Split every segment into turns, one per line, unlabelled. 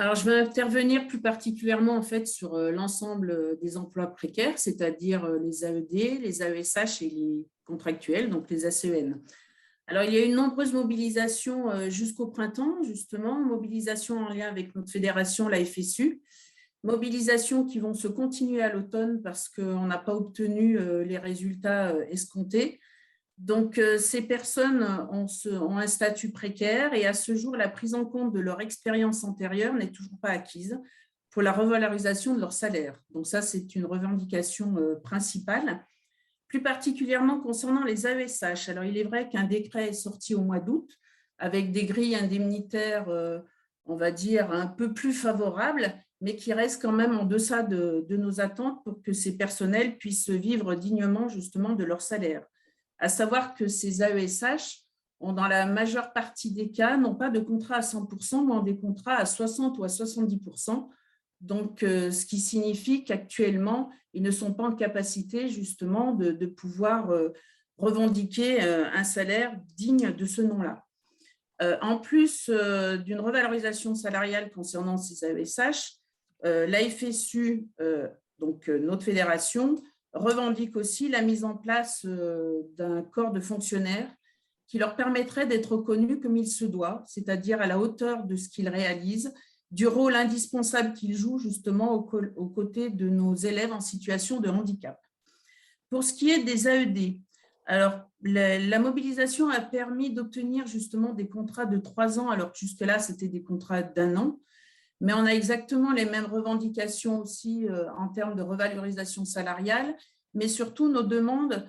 Alors, je vais intervenir plus particulièrement en fait sur l'ensemble des emplois précaires, c'est-à-dire les AED, les AESH et les contractuels, donc les ACEN. Alors, il y a eu une nombreuse mobilisation jusqu'au printemps, justement, mobilisation en lien avec notre fédération, la FSU, mobilisation qui vont se continuer à l'automne parce qu'on n'a pas obtenu les résultats escomptés. Donc, ces personnes ont un statut précaire et à ce jour, la prise en compte de leur expérience antérieure n'est toujours pas acquise pour la revalorisation de leur salaire. Donc, ça, c'est une revendication principale. Plus particulièrement concernant les AESH. Alors, il est vrai qu'un décret est sorti au mois d'août avec des grilles indemnitaires, on va dire, un peu plus favorables, mais qui restent quand même en deçà de nos attentes pour que ces personnels puissent vivre dignement justement de leur salaire. À savoir que ces AESH ont, dans la majeure partie des cas, non pas de contrat à 100%, mais ont des contrats à 60 ou à 70%. Donc, ce qui signifie qu'actuellement, ils ne sont pas en capacité justement de pouvoir revendiquer un salaire digne de ce nom-là. En plus d'une revalorisation salariale concernant ces AESH, la FSU, donc notre fédération, revendique aussi la mise en place d'un corps de fonctionnaires qui leur permettrait d'être reconnus comme il se doit, c'est-à-dire à la hauteur de ce qu'ils réalisent, du rôle indispensable qu'ils jouent justement aux côtés de nos élèves en situation de handicap. Pour ce qui est des AED, alors la mobilisation a permis d'obtenir justement des contrats de 3 ans, alors que jusque-là, c'était des contrats d'1 an, mais on a exactement les mêmes revendications aussi en termes de revalorisation salariale, mais surtout nos demandes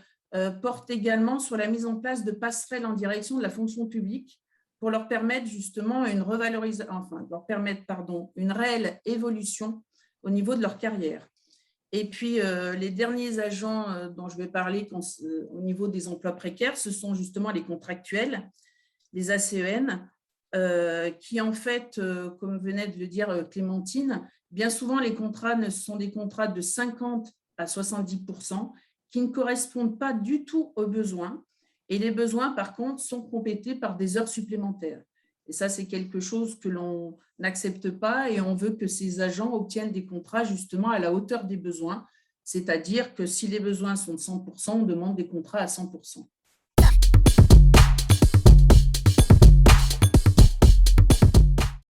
portent également sur la mise en place de passerelles en direction de la fonction publique pour leur permettre justement une revalorisation, enfin, leur permettre, pardon, une réelle évolution au niveau de leur carrière. Et puis, les derniers agents dont je vais parler au niveau des emplois précaires, ce sont justement les contractuels, les ACEN, qui en fait, comme venait de le dire Clémentine, bien souvent les contrats sont des contrats de 50 à 70% qui ne correspondent pas du tout aux besoins. Et les besoins, par contre, sont complétés par des heures supplémentaires. Et ça, c'est quelque chose que l'on n'accepte pas et on veut que ces agents obtiennent des contrats justement à la hauteur des besoins. C'est-à-dire que si les besoins sont de 100%, on demande des contrats à 100%.